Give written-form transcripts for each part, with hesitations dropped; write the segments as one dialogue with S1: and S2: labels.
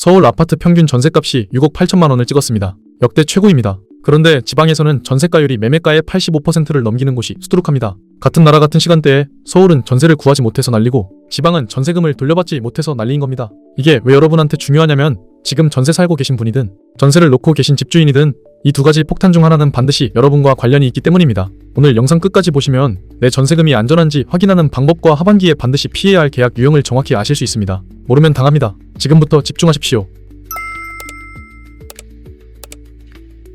S1: 서울 아파트 평균 전셋값이 6억 8천만 원을 찍었습니다. 역대 최고입니다. 그런데 지방에서는 전세가율이 매매가의 85%를 넘기는 곳이 수두룩합니다. 같은 나라 같은 시간대에 서울은 전세를 구하지 못해서 난리고 지방은 전세금을 돌려받지 못해서 난리인 겁니다. 이게 왜 여러분한테 중요하냐면 지금 전세 살고 계신 분이든 전세를 놓고 계신 집주인이든 이 두 가지 폭탄 중 하나는 반드시 여러분과 관련이 있기 때문입니다. 오늘 영상 끝까지 보시면 내 전세금이 안전한지 확인하는 방법과 하반기에 반드시 피해야 할 계약 유형을 정확히 아실 수 있습니다. 모르면 당합니다. 지금부터 집중하십시오.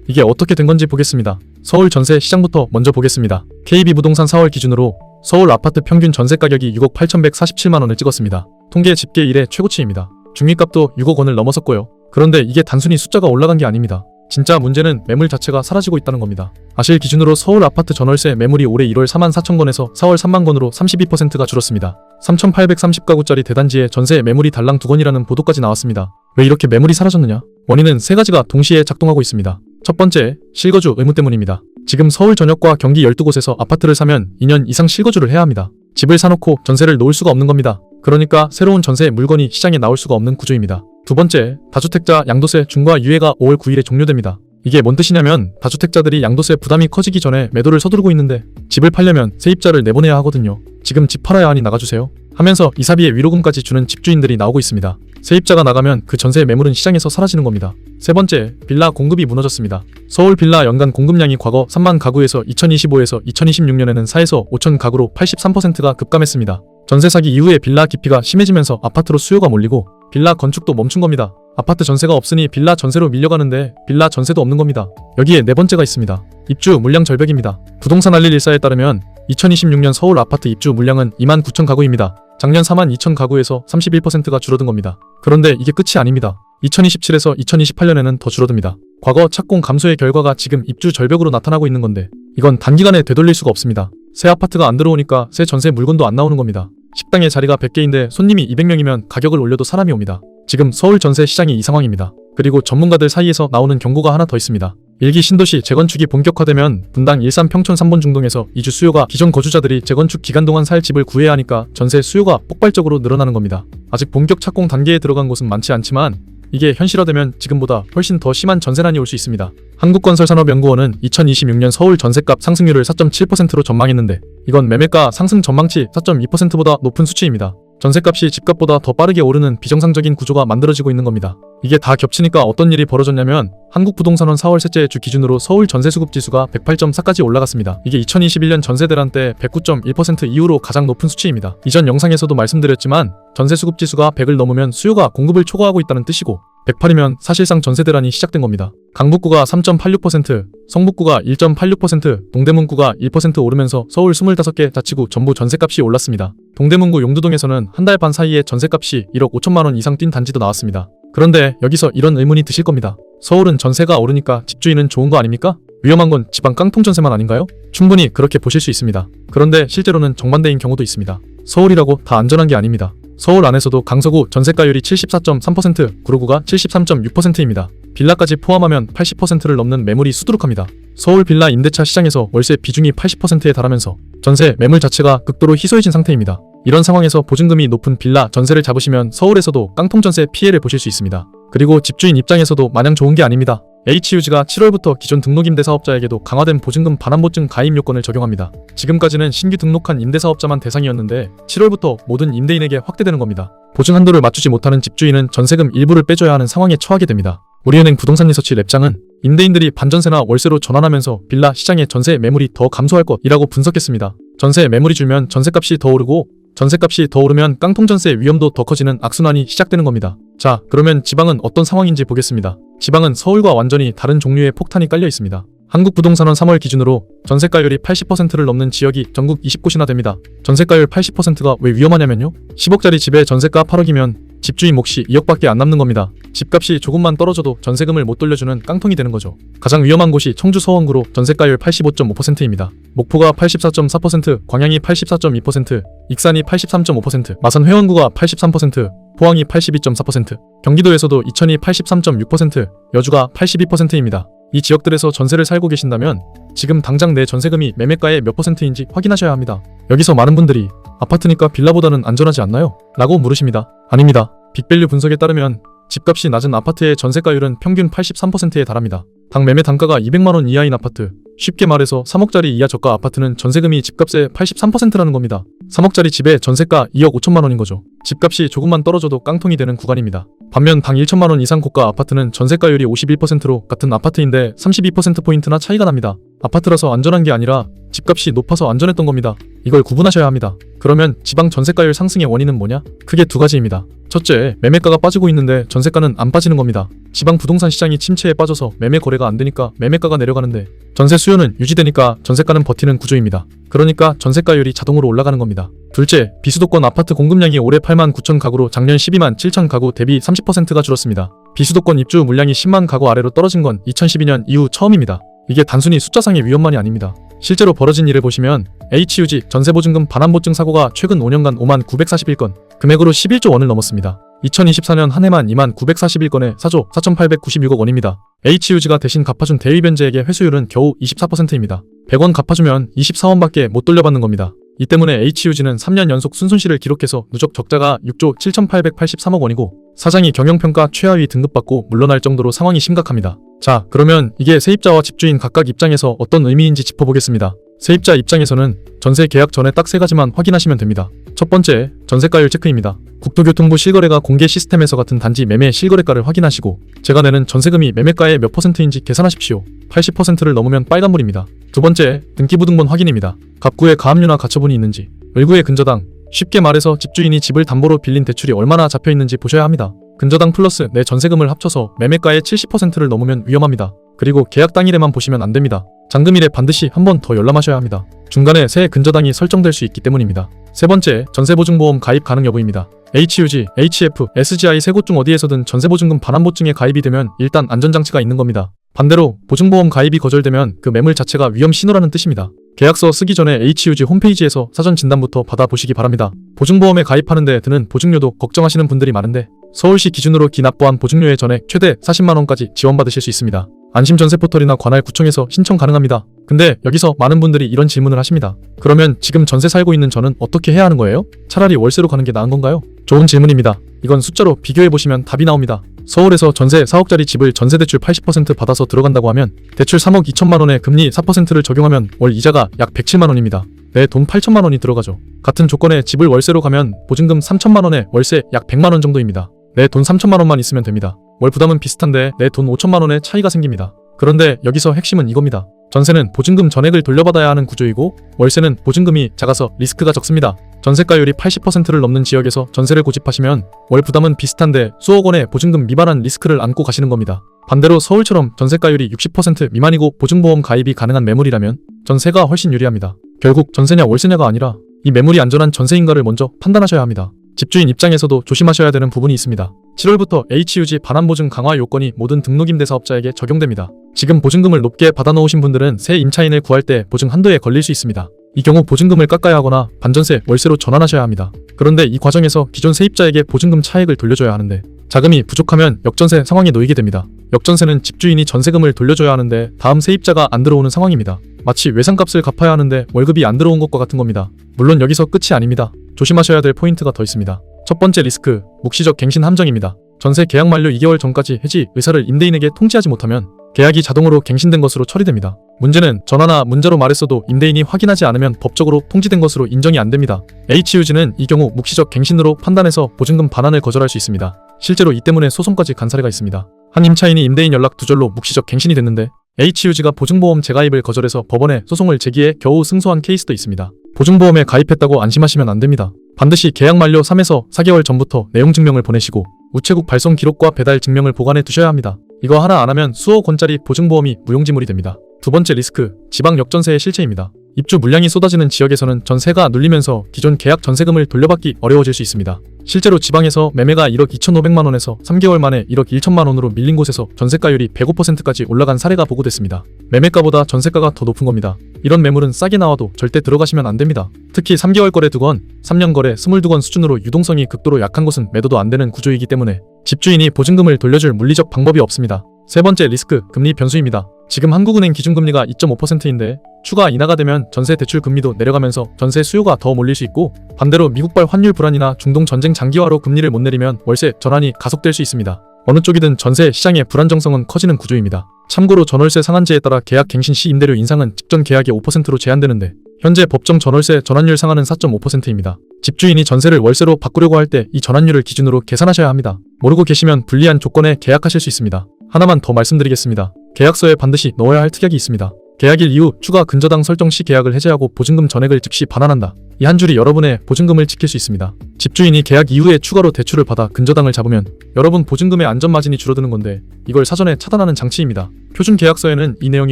S1: 이게 어떻게 된 건지 보겠습니다. 서울 전세 시장부터 먼저 보겠습니다. KB부동산 4월 기준으로 서울 아파트 평균 전세 가격이 6억 8,147만 원을 찍었습니다. 통계 집계 이래 최고치입니다. 중위값도 6억 원을 넘어섰고요. 그런데 이게 단순히 숫자가 올라간 게 아닙니다. 진짜 문제는 매물 자체가 사라지고 있다는 겁니다. 아실 기준으로 서울 아파트 전월세 매물이 올해 1월 4만 4천 건에서 4월 3만 건으로 32%가 줄었습니다. 3,830가구짜리 대단지에 전세 매물이 달랑 2건이라는 보도까지 나왔습니다. 왜 이렇게 매물이 사라졌느냐? 원인은 세 가지가 동시에 작동하고 있습니다. 첫 번째, 실거주 의무 때문입니다. 지금 서울 전역과 경기 12곳에서 아파트를 사면 2년 이상 실거주를 해야 합니다. 집을 사놓고 전세를 놓을 수가 없는 겁니다. 그러니까 새로운 전세 물건이 시장에 나올 수가 없는 구조입니다. 두 번째, 다주택자 양도세 중과 유예가 5월 9일에 종료됩니다. 이게 뭔 뜻이냐면 다주택자들이 양도세 부담이 커지기 전에 매도를 서두르고 있는데 집을 팔려면 세입자를 내보내야 하거든요. 지금 집 팔아야 하니 나가주세요 하면서 이사비에 위로금까지 주는 집주인들이 나오고 있습니다. 세입자가 나가면 그 전세 매물은 시장에서 사라지는 겁니다. 세 번째, 빌라 공급이 무너졌습니다. 서울 빌라 연간 공급량이 과거 3만 가구에서 2025에서 2026년에는 4에서 5천 가구로 83%가 급감했습니다. 전세 사기 이후에 빌라 기피가 심해지면서 아파트로 수요가 몰리고 빌라 건축도 멈춘 겁니다. 아파트 전세가 없으니 빌라 전세로 밀려가는데 빌라 전세도 없는 겁니다. 여기에 네 번째가 있습니다. 입주 물량 절벽입니다. 부동산 알릴 일사에 따르면 2026년 서울 아파트 입주 물량은 2만 9천 가구입니다. 작년 4만 2천 가구에서 31%가 줄어든 겁니다. 그런데 이게 끝이 아닙니다. 2027에서 2028년에는 더 줄어듭니다. 과거 착공 감소의 결과가 지금 입주 절벽으로 나타나고 있는 건데 이건 단기간에 되돌릴 수가 없습니다. 새 아파트가 안 들어오니까 새 전세 물건도 안 나오는 겁니다. 식당에 자리가 100개인데 손님이 200명이면 가격을 올려도 사람이 옵니다. 지금 서울 전세 시장이 이 상황입니다. 그리고 전문가들 사이에서 나오는 경고가 하나 더 있습니다. 일기 신도시 재건축이 본격화되면 분당 일산 평촌 3번 중동에서 이주 수요가 기존 거주자들이 재건축 기간 동안 살 집을 구해야 하니까 전세 수요가 폭발적으로 늘어나는 겁니다. 아직 본격 착공 단계에 들어간 곳은 많지 않지만 이게 현실화되면 지금보다 훨씬 더 심한 전세난이 올 수 있습니다. 한국건설산업연구원은 2026년 서울 전세값 상승률을 4.7%로 전망했는데 이건 매매가 상승 전망치 4.2%보다 높은 수치입니다. 전세값이 집값보다 더 빠르게 오르는 비정상적인 구조가 만들어지고 있는 겁니다. 이게 다 겹치니까 어떤 일이 벌어졌냐면 한국부동산원 4월 셋째 주 기준으로 서울 전세수급지수가 108.4까지 올라갔습니다. 이게 2021년 전세대란 때 109.1% 이후로 가장 높은 수치입니다. 이전 영상에서도 말씀드렸지만 전세수급지수가 100을 넘으면 수요가 공급을 초과하고 있다는 뜻이고 108이면 사실상 전세대란이 시작된 겁니다. 강북구가 3.86%, 성북구가 1.86%, 동대문구가 1% 오르면서 서울 25개 자치구 전부 전세값이 올랐습니다. 동대문구 용두동에서는 한 달 반 사이에 전세값이 1억 5천만 원 이상 뛴 단지도 나왔습니다. 그런데 여기서 이런 의문이 드실 겁니다. 서울은 전세가 오르니까 집주인은 좋은 거 아닙니까? 위험한 건 지방 깡통 전세만 아닌가요? 충분히 그렇게 보실 수 있습니다. 그런데 실제로는 정반대인 경우도 있습니다. 서울이라고 다 안전한 게 아닙니다. 서울 안에서도 강서구 전세가율이 74.3%, 구로구가 73.6%입니다. 빌라까지 포함하면 80%를 넘는 매물이 수두룩합니다. 서울 빌라 임대차 시장에서 월세 비중이 80%에 달하면서 전세 매물 자체가 극도로 희소해진 상태입니다. 이런 상황에서 보증금이 높은 빌라 전세를 잡으시면 서울에서도 깡통 전세 피해를 보실 수 있습니다. 그리고 집주인 입장에서도 마냥 좋은 게 아닙니다. HUG가 7월부터 기존 등록 임대사업자에게도 강화된 보증금 반환보증 가입 요건을 적용합니다. 지금까지는 신규 등록한 임대사업자만 대상이었는데 7월부터 모든 임대인에게 확대되는 겁니다. 보증 한도를 맞추지 못하는 집주인은 전세금 일부를 빼줘야 하는 상황에 처하게 됩니다. 우리은행 부동산리서치 랩장은 임대인들이 반전세나 월세로 전환하면서 빌라 시장의 전세 매물이 더 감소할 것이라고 분석했습니다. 전세 매물이 줄면 전세값이 더 오르고 전세값이 더 오르면 깡통전세 위험도 더 커지는 악순환이 시작되는 겁니다. 자, 그러면 지방은 어떤 상황인지 보겠습니다. 지방은 서울과 완전히 다른 종류의 폭탄이 깔려 있습니다. 한국부동산원 3월 기준으로 전세가율이 80%를 넘는 지역이 전국 20곳이나 됩니다. 전세가율 80%가 왜 위험하냐면요. 10억짜리 집에 전세가 8억이면 집주인 몫이 2억밖에 안 남는 겁니다. 집값이 조금만 떨어져도 전세금을 못 돌려주는 깡통이 되는 거죠. 가장 위험한 곳이 청주 서원구로 전세가율 85.5%입니다. 목포가 84.4%, 광양이 84.2%, 익산이 83.5%, 마산 회원구가 83%, 포항이 82.4%, 경기도에서도 이천이 83.6%, 여주가 82%입니다. 이 지역들에서 전세를 살고 계신다면 지금 당장 내 전세금이 매매가의 몇 %인지 확인하셔야 합니다. 여기서 많은 분들이 아파트니까 빌라보다는 안전하지 않나요? 라고 물으십니다. 아닙니다. 빅밸류 분석에 따르면 집값이 낮은 아파트의 전세가율은 평균 83%에 달합니다. 당 매매 단가가 200만원 이하인 아파트, 쉽게 말해서 3억짜리 이하 저가 아파트는 전세금이 집값의 83%라는 겁니다. 3억짜리 집에 전세가 2억 5천만원인 거죠. 집값이 조금만 떨어져도 깡통이 되는 구간입니다. 반면 당 1천만원 이상 고가 아파트는 전세가율이 51%로 같은 아파트인데 32%포인트나 차이가 납니다. 아파트라서 안전한 게 아니라 집값이 높아서 안전했던 겁니다. 이걸 구분하셔야 합니다. 그러면 지방 전세가율 상승의 원인은 뭐냐? 크게 두 가지입니다. 첫째, 매매가가 빠지고 있는데 전세가는 안 빠지는 겁니다. 지방 부동산 시장이 침체에 빠져서 매매 거래가 안 되니까 매매가가 내려가는데 전세 수요는 유지되니까 전세가는 버티는 구조입니다. 그러니까 전세가율이 자동으로 올라가는 겁니다. 둘째, 비수도권 아파트 공급량이 올해 8만 9천 가구로 작년 12만 7천 가구 대비 30%가 줄었습니다. 비수도권 입주 물량이 10만 가구 아래로 떨어진 건 2012년 이후 처음입니다. 이게 단순히 숫자상의 위험만이 아닙니다. 실제로 벌어진 일을 보시면 HUG 전세보증금 반환보증 사고가 최근 5년간 5만 941건, 금액으로 11조 원을 넘었습니다. 2024년 한 해만 2만 941건에 4조 4,896억 원입니다. HUG가 대신 갚아준 대위변제액의 회수율은 겨우 24%입니다. 100원 갚아주면 24원밖에 못 돌려받는 겁니다. 이 때문에 HUG는 3년 연속 순손실을 기록해서 누적 적자가 6조 7,883억 원이고 사장이 경영평가 최하위 등급받고 물러날 정도로 상황이 심각합니다. 자, 그러면 이게 세입자와 집주인 각각 입장에서 어떤 의미인지 짚어보겠습니다. 세입자 입장에서는 전세 계약 전에 딱 세 가지만 확인하시면 됩니다. 첫 번째, 전세가율 체크입니다. 국토교통부 실거래가 공개 시스템에서 같은 단지 매매 실거래가를 확인하시고 제가 내는 전세금이 매매가의 몇 %인지 계산하십시오. 80%를 넘으면 빨간불입니다. 두 번째, 등기부등본 확인입니다. 갑구에 가압류나 가처분이 있는지, 을구의 근저당, 쉽게 말해서 집주인이 집을 담보로 빌린 대출이 얼마나 잡혀있는지 보셔야 합니다. 근저당 플러스 내 전세금을 합쳐서 매매가의 70%를 넘으면 위험합니다. 그리고 계약 당일에만 보시면 안 됩니다. 잔금일에 반드시 한 번 더 열람하셔야 합니다. 중간에 세 근저당이 설정될 수 있기 때문입니다. 세 번째, 전세보증보험 가입 가능 여부입니다. HUG, HF, SGI 세 곳 중 어디에서든 전세보증금 반환보증에 가입이 되면 일단 안전장치가 있는 겁니다. 반대로 보증보험 가입이 거절되면 그 매물 자체가 위험 신호라는 뜻입니다. 계약서 쓰기 전에 HUG 홈페이지에서 사전 진단부터 받아보시기 바랍니다. 보증보험에 가입하는데 드는 보증료도 걱정하시는 분들이 많은데 서울시 기준으로 기납부한 보증료의 전액 최대 40만원까지 지원받으실 수 있습니다. 안심전세포털이나 관할 구청에서 신청 가능합니다. 근데 여기서 많은 분들이 이런 질문을 하십니다. 그러면 지금 전세 살고 있는 저는 어떻게 해야 하는 거예요? 차라리 월세로 가는 게 나은 건가요? 좋은 질문입니다. 이건 숫자로 비교해보시면 답이 나옵니다. 서울에서 전세 4억짜리 집을 전세대출 80% 받아서 들어간다고 하면 대출 3억 2천만 원에 금리 4%를 적용하면 월 이자가 약 107만 원입니다. 내 돈 8천만 원이 들어가죠. 같은 조건에 집을 월세로 가면 보증금 3천만 원에 월세 약 100만 원 정도입니다. 내 돈 3천만 원만 있으면 됩니다. 월 부담은 비슷한데 내 돈 5천만 원의 차이가 생깁니다. 그런데 여기서 핵심은 이겁니다. 전세는 보증금 전액을 돌려받아야 하는 구조이고 월세는 보증금이 작아서 리스크가 적습니다. 전세가율이 80%를 넘는 지역에서 전세를 고집하시면 월 부담은 비슷한데 수억 원의 보증금 미만한 리스크를 안고 가시는 겁니다. 반대로 서울처럼 전세가율이 60% 미만이고 보증보험 가입이 가능한 매물이라면 전세가 훨씬 유리합니다. 결국 전세냐 월세냐가 아니라 이 매물이 안전한 전세인가를 먼저 판단하셔야 합니다. 집주인 입장에서도 조심하셔야 되는 부분이 있습니다. 7월부터 HUG 반환보증 강화 요건이 모든 등록임대사업자에게 적용됩니다. 지금 보증금을 높게 받아놓으신 분들은 새 임차인을 구할 때 보증 한도에 걸릴 수 있습니다. 이 경우 보증금을 깎아야 하거나 반전세, 월세로 전환하셔야 합니다. 그런데 이 과정에서 기존 세입자에게 보증금 차액을 돌려줘야 하는데 자금이 부족하면 역전세 상황에 놓이게 됩니다. 역전세는 집주인이 전세금을 돌려줘야 하는데 다음 세입자가 안 들어오는 상황입니다. 마치 외상값을 갚아야 하는데 월급이 안 들어온 것과 같은 겁니다. 물론 여기서 끝이 아닙니다. 조심하셔야 될 포인트가 더 있습니다. 첫 번째 리스크, 묵시적 갱신 함정입니다. 전세 계약 만료 2개월 전까지 해지 의사를 임대인에게 통지하지 못하면 계약이 자동으로 갱신된 것으로 처리됩니다. 문제는 전화나 문자로 말했어도 임대인이 확인하지 않으면 법적으로 통지된 것으로 인정이 안 됩니다. HUG는 이 경우 묵시적 갱신으로 판단해서 보증금 반환을 거절할 수 있습니다. 실제로 이 때문에 소송까지 간 사례가 있습니다. 한 임차인이 임대인 연락 두절로 묵시적 갱신이 됐는데 HUG가 보증보험 재가입을 거절해서 법원에 소송을 제기해 겨우 승소한 케이스도 있습니다. 보증보험에 가입했다고 안심하시면 안 됩니다. 반드시 계약 만료 3에서 4개월 전부터 내용 증명을 보내시고 우체국 발송 기록과 배달 증명을 보관해 두셔야 합니다. 이거 하나 안 하면 수억 원짜리 보증보험이 무용지물이 됩니다. 두 번째 리스크, 지방 역전세의 실체입니다. 입주 물량이 쏟아지는 지역에서는 전세가 눌리면서 기존 계약 전세금을 돌려받기 어려워질 수 있습니다. 실제로 지방에서 매매가 1억 2,500만 원에서 3개월 만에 1억 1천만 원으로 밀린 곳에서 전세가율이 105%까지 올라간 사례가 보고됐습니다. 매매가보다 전세가가 더 높은 겁니다. 이런 매물은 싸게 나와도 절대 들어가시면 안 됩니다. 특히 3개월 거래 2건, 3년 거래 22건 수준으로 유동성이 극도로 약한 곳은 매도도 안 되는 구조이기 때문에 집주인이 보증금을 돌려줄 물리적 방법이 없습니다. 세 번째 리스크, 금리 변수입니다. 지금 한국은행 기준금리가 2.5%인데 추가 인하가 되면 전세 대출 금리도 내려가면서 전세 수요가 더 몰릴 수 있고 반대로 미국발 환율 불안이나 중동 전쟁 장기화로 금리를 못 내리면 월세 전환이 가속될 수 있습니다. 어느 쪽이든 전세 시장의 불안정성은 커지는 구조입니다. 참고로 전월세 상한제에 따라 계약 갱신 시 임대료 인상은 직전 계약의 5%로 제한되는데 현재 법정 전월세 전환율 상한은 4.5%입니다. 집주인이 전세를 월세로 바꾸려고 할 때 이 전환율을 기준으로 계산하셔야 합니다. 모르고 계시면 불리한 조건에 계약하실 수 있습니다. 하나만 더 말씀드리겠습니다. 계약서에 반드시 넣어야 할 특약이 있습니다. 계약일 이후 추가 근저당 설정 시 계약을 해제하고 보증금 전액을 즉시 반환한다. 이 한 줄이 여러분의 보증금을 지킬 수 있습니다. 집주인이 계약 이후에 추가로 대출을 받아 근저당을 잡으면 여러분 보증금의 안전마진이 줄어드는 건데 이걸 사전에 차단하는 장치입니다. 표준 계약서에는 이 내용이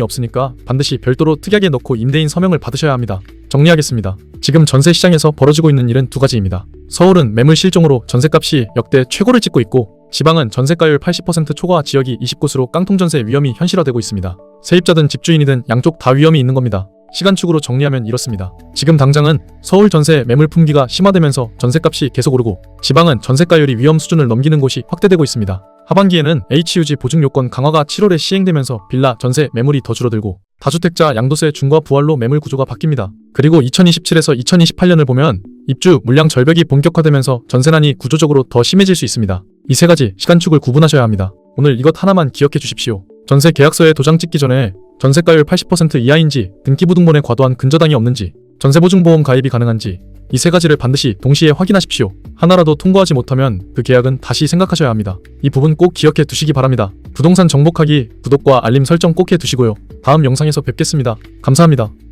S1: 없으니까 반드시 별도로 특약에 넣고 임대인 서명을 받으셔야 합니다. 정리하겠습니다. 지금 전세 시장에서 벌어지고 있는 일은 두 가지입니다. 서울은 매물 실종으로 전세값이 역대 최고를 찍고 있고 지방은 전세가율 80% 초과 지역이 20곳으로 깡통전세 위험이 현실화되고 있습니다. 세입자든 집주인이든 양쪽 다 위험이 있는 겁니다. 시간축으로 정리하면 이렇습니다. 지금 당장은 서울 전세 매물 품귀가 심화되면서 전세값이 계속 오르고 지방은 전세가율이 위험 수준을 넘기는 곳이 확대되고 있습니다. 하반기에는 HUG 보증 요건 강화가 7월에 시행되면서 빌라 전세 매물이 더 줄어들고 다주택자 양도세 중과 부활로 매물 구조가 바뀝니다. 그리고 2027에서 2028년을 보면 입주 물량 절벽이 본격화되면서 전세난이 구조적으로 더 심해질 수 있습니다. 이 세 가지 시간축을 구분하셔야 합니다. 오늘 이것 하나만 기억해 주십시오. 전세 계약서에 도장 찍기 전에 전세가율 80% 이하인지 등기부등본에 과도한 근저당이 없는지 전세보증보험 가입이 가능한지 이 세 가지를 반드시 동시에 확인하십시오. 하나라도 통과하지 못하면 그 계약은 다시 생각하셔야 합니다. 이 부분 꼭 기억해 두시기 바랍니다. 부동산 정복하기 구독과 알림 설정 꼭 해 두시고요. 다음 영상에서 뵙겠습니다. 감사합니다.